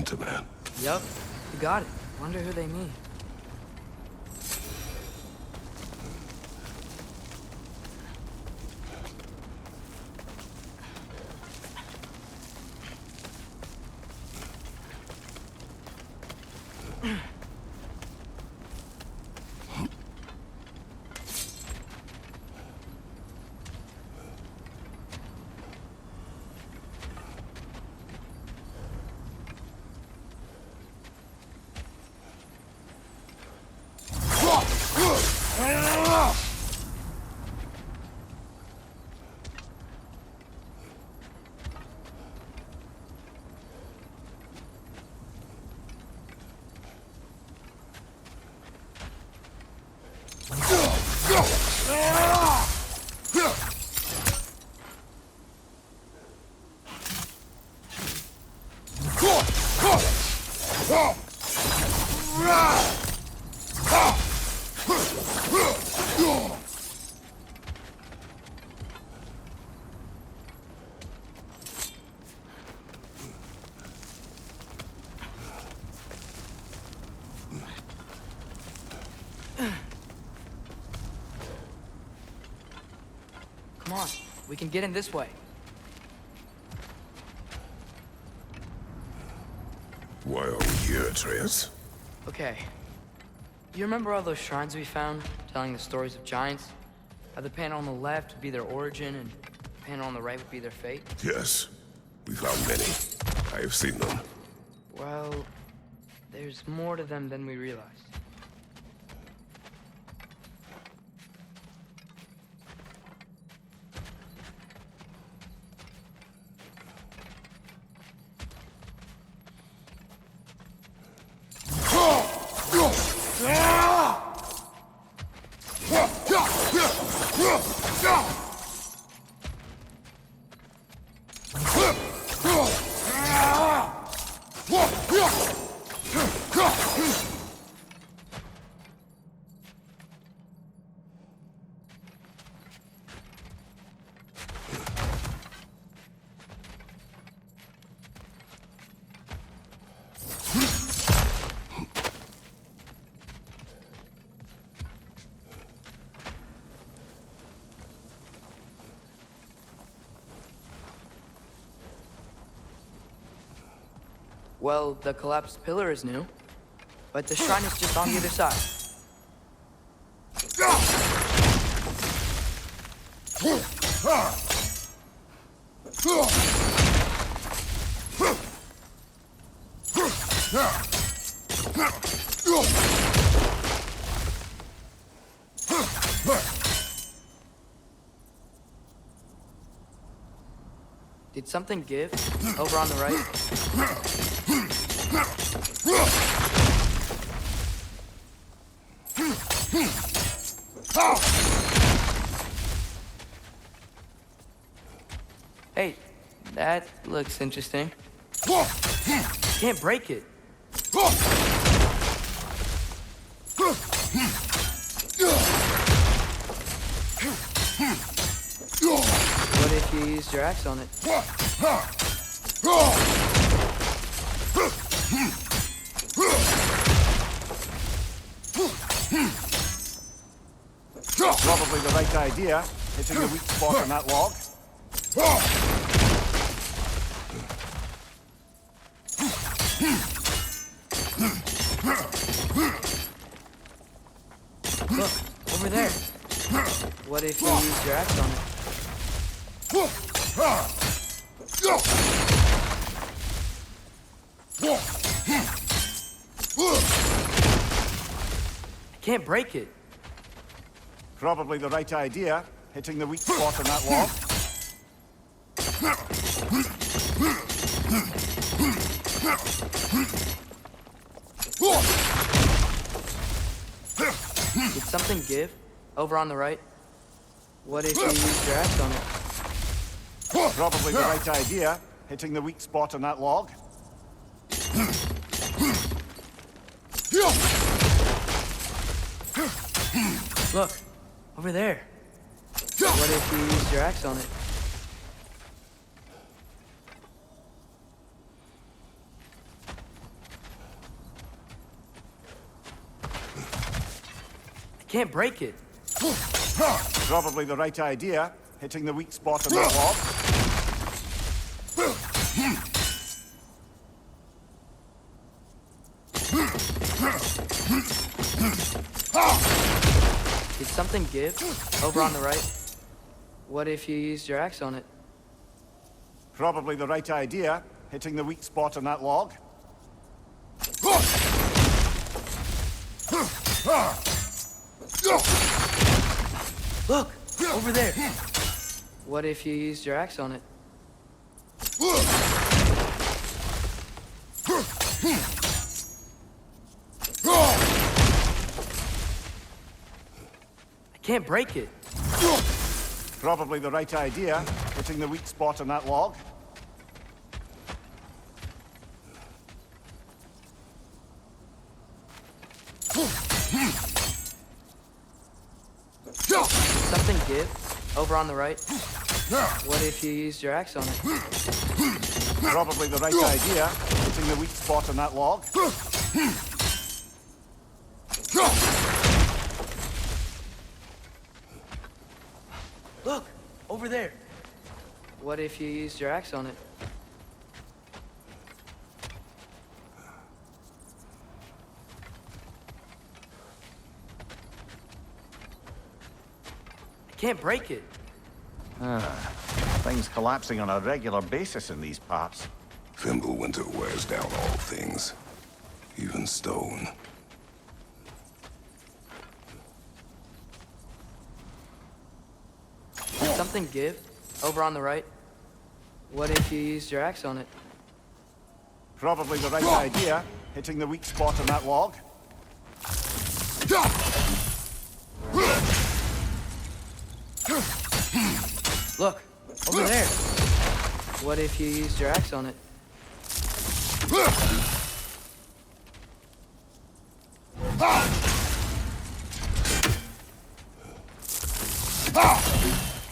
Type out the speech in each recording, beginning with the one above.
Santa Man. Yup, you got it. Wonder who they mean. Come on, we can get in this way. Why are we here, Atreus? Okay. You remember all those shrines we found, telling the stories of giants? How the panel on the left would be their origin, and the panel on the right would be their fate? Yes. We found many. I have seen them. Well, there's more to them than we realized. Well, the collapsed pillar is new, but the shrine is just on the other side. Did something give? Over on the right? Hey, that looks interesting. Can't break it. What if you used your axe on it? Probably the right idea, hitting the weak spot on that log. Look, over there. What if you used your axe on it? I can't break it. Probably the right idea, hitting the weak spot on that log. Did something give? Over on the right? What if you used your axe on it? Probably the right idea, hitting the weak spot on that log. Look, over there. What if you used your axe on it? Can't break it. Probably the right idea, hitting the weak spot on the log. Did something give? Over on the right? What if you used your axe on it? Probably the right idea, hitting the weak spot on that log. Look! Over there! What if you used your axe on it? I can't break it. Probably the right idea, hitting the weak spot on that log. Did something give? Over on the right? What if you used your axe on it? Probably the right idea, hitting the weak spot on that log. Look! Over there! What if you used your axe on it? I can't break it. Things collapsing on a regular basis in these parts. Fimbulwinter wears down all things, even stone. Did something give? Over on the right? What if you used your axe on it? Probably the right idea, hitting the weak spot on that log. Look! Over there! What if you used your axe on it?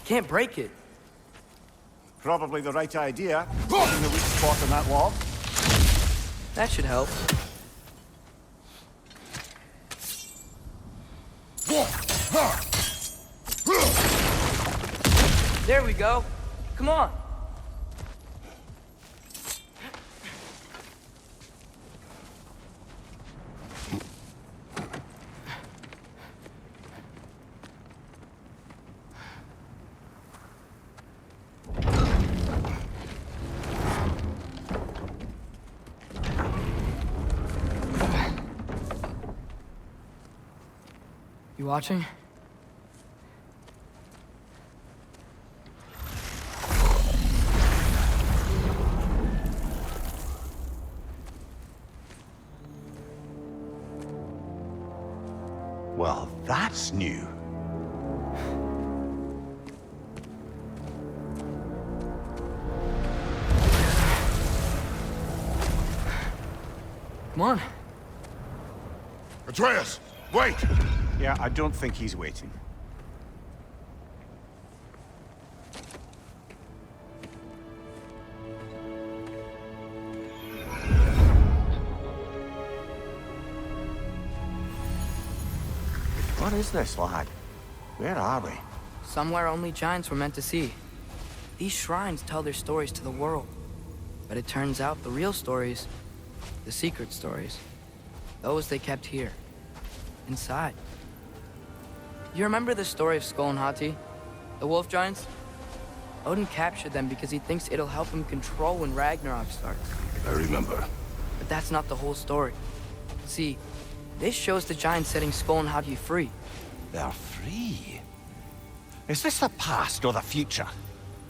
Can't break it. Probably the right idea, hitting the weak spot on that log. That should help. There we go. Come on. You watching? Well, that's new. Come on. Atreus, wait! Yeah, I don't think he's waiting. What is this, lad? Where are we? Somewhere only giants were meant to see. These shrines tell their stories to the world. But it turns out the real stories, the secret stories, those they kept here, inside. You remember the story of Skull and Hati, the wolf giants? Odin captured them because he thinks it'll help him control when Ragnarok starts. I remember. But that's not the whole story. See, this shows the giants setting Skull and Hati free. They're free. Is this the past or the future?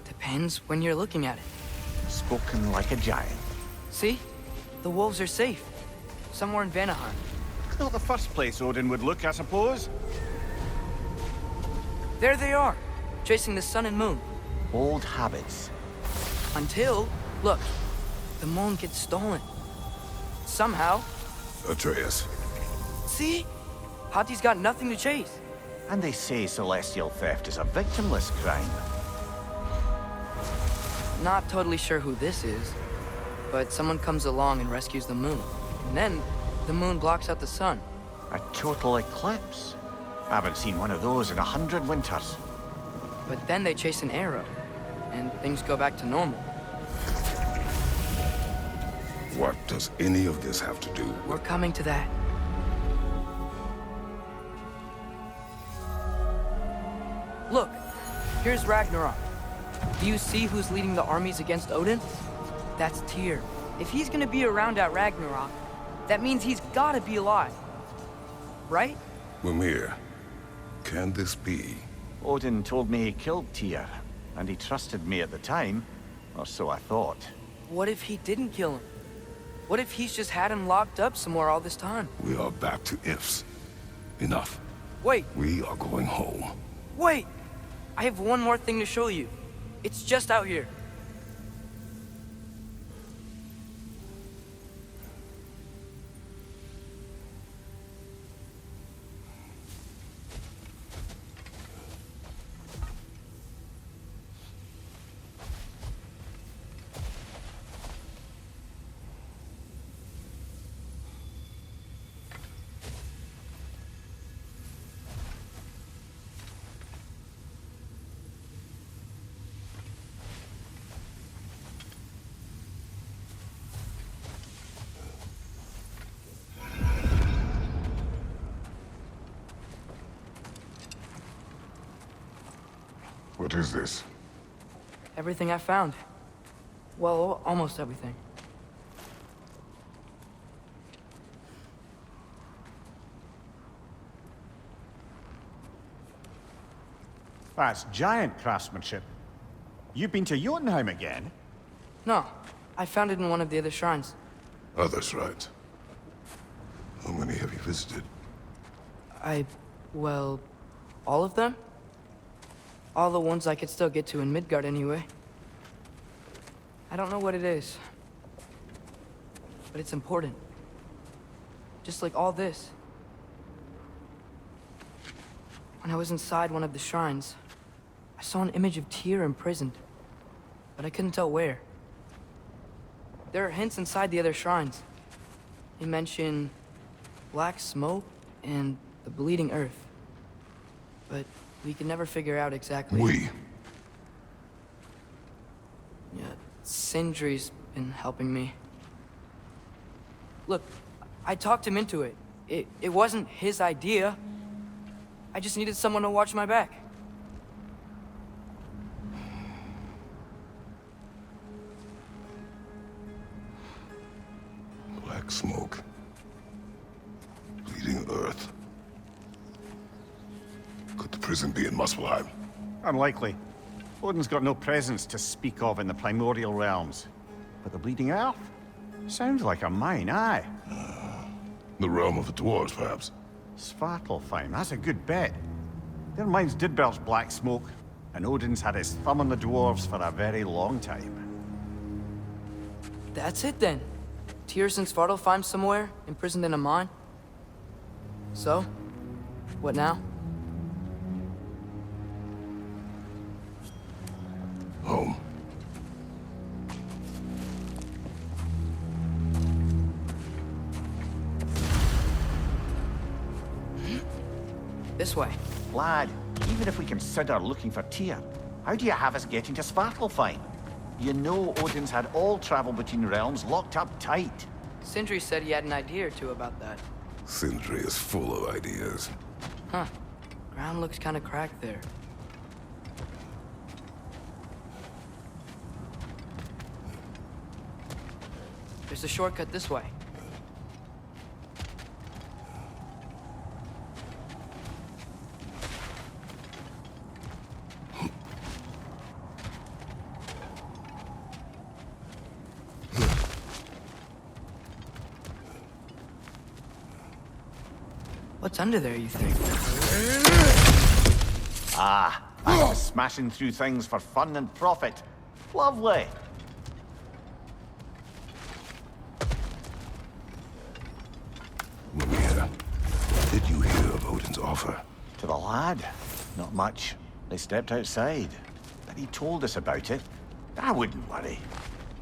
Depends when you're looking at it. Spoken like a giant. See? The wolves are safe. Somewhere in Vanaheim. Not the first place Odin would look, I suppose. There they are, chasing the sun and moon. Old habits. Until, look, the moon gets stolen. Somehow. Atreus. See? Hati's got nothing to chase. And they say celestial theft is a victimless crime. Not totally sure who this is, but someone comes along and rescues the moon. And then, the moon blocks out the sun. A total eclipse. I haven't seen one of those in 100 winters. But then they chase an arrow, and things go back to normal. What does any of this have to do We're with... coming to that. Look, here's Ragnarok. Do you see who's leading the armies against Odin? That's Tyr. If he's gonna be around at Ragnarok, that means he's gotta be alive. Right? Mimir, can this be? Odin told me he killed Tyr, and he trusted me at the time, or so I thought. What if he didn't kill him? What if he's just had him locked up somewhere all this time? We are back to ifs. Enough. Wait, We are going home. wait! I have one more thing to show you. It's just out here. What is this? Everything I found. Well, almost everything. That's giant craftsmanship. You've been to Jotunheim again? No, I found it in one of the other shrines. Others, right? How many have you visited? Well, all of them? All the ones I could still get to in Midgard anyway. I don't know what it is, but it's important. Just like all this. When I was inside one of the shrines, I saw an image of Tyr imprisoned, but I couldn't tell where. There are hints inside the other shrines. They mention black smoke and the bleeding earth. But we can never figure out exactly. Yeah, Sindri's been helping me. Look, I talked him into it. It wasn't his idea. I just needed someone to watch my back. Black smoke. Bleeding earth. Could the prison be in Muspelheim? Unlikely. Odin's got no presence to speak of in the primordial realms. But the Bleeding Earth? Sounds like a mine, aye. The realm of the dwarves, perhaps? Svartalfheim, that's a good bet. Their mines did belch black smoke, and Odin's had his thumb on the dwarves for a very long time. That's it then. Tyr's in Svartalfheim somewhere, imprisoned in a mine. So, what now? Home. This way. Lad, even if we consider looking for Tyr, how do you have us getting to Svartalfheim? You know Odin's had all travel between realms locked up tight. Sindri said he had an idea or two about that. Sindri is full of ideas. Huh. Ground looks kind of cracked there. There's a shortcut this way. What's under there, you think? Ah, I'm just smashing through things for fun and profit. Lovely. Mimir, what did you hear of Odin's offer? To the lad? Not much. They stepped outside. But he told us about it. I wouldn't worry.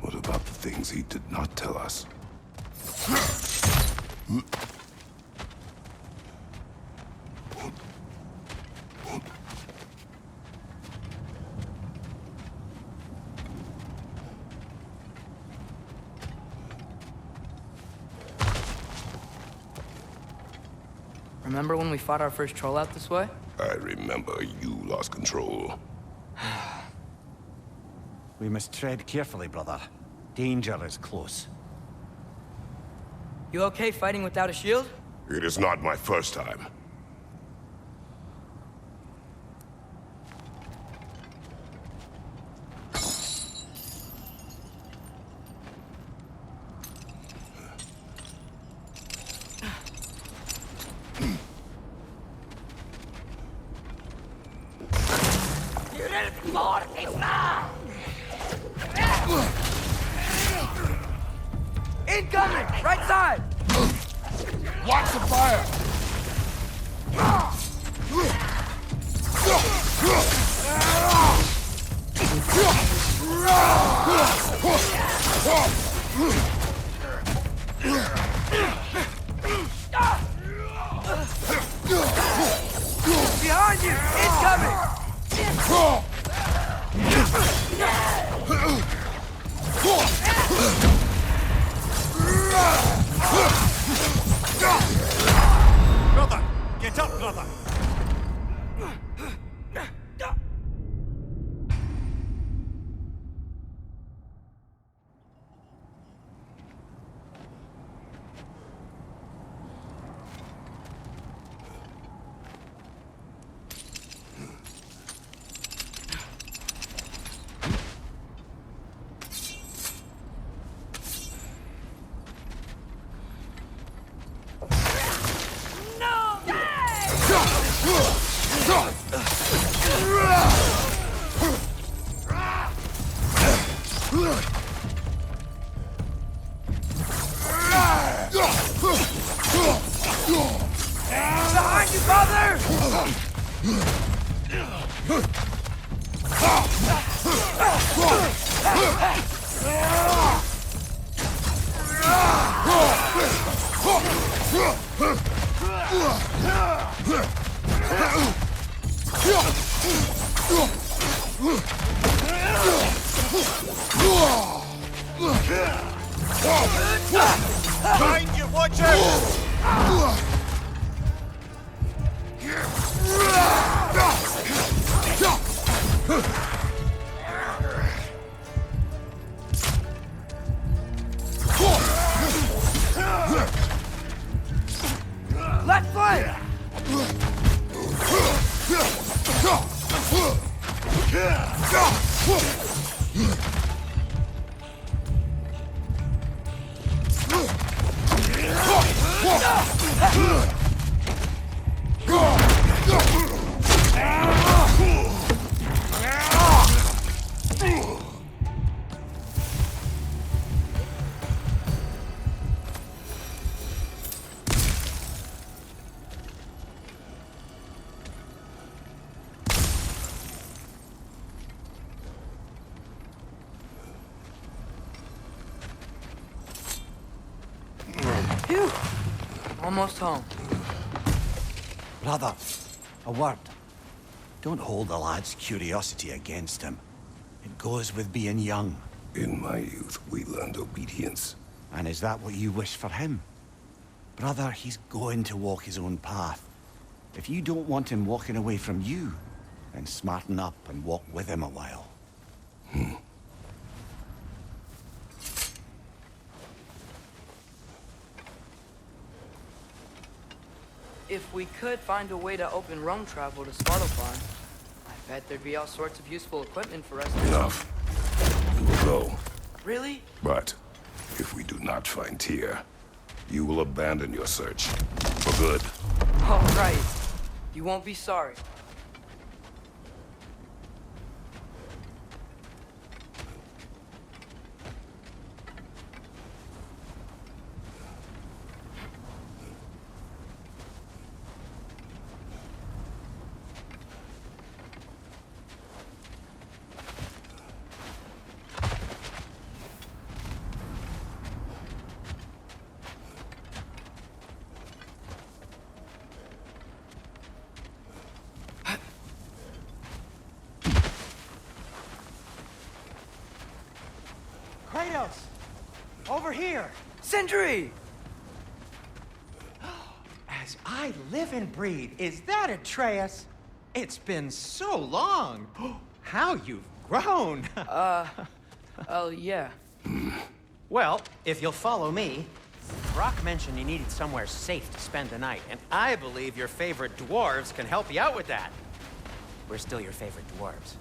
What about the things he did not tell us? Remember when we fought our first troll out this way? I remember you lost control. We must tread carefully, brother. Danger is close. You okay fighting without a shield? It is not my first time. Incoming! Right side! Watch the fire! Behind you! Incoming! Brother! Get up, brother! Behind you, father! Behind you, watch out! Left flank! Phew! Almost home. Brother, a word. Don't hold the lad's curiosity against him. It goes with being young. In my youth, we learned obedience. And is that what you wish for him? Brother, he's going to walk his own path. If you don't want him walking away from you, then smarten up and walk with him a while. If we could find a way to open roam travel to Svartalfheim, I bet there'd be all sorts of useful equipment for us to... Enough. We will go. Really? But if we do not find Tyr, you will abandon your search. For good. All right. You won't be sorry. Kratos! Over here! Sentry! as I live and breathe, is that Atreus? It's been so long. How you've grown. Oh, yeah. Well, if you'll follow me, Brock mentioned you needed somewhere safe to spend the night, and I believe your favorite dwarves can help you out with that. We're still your favorite dwarves.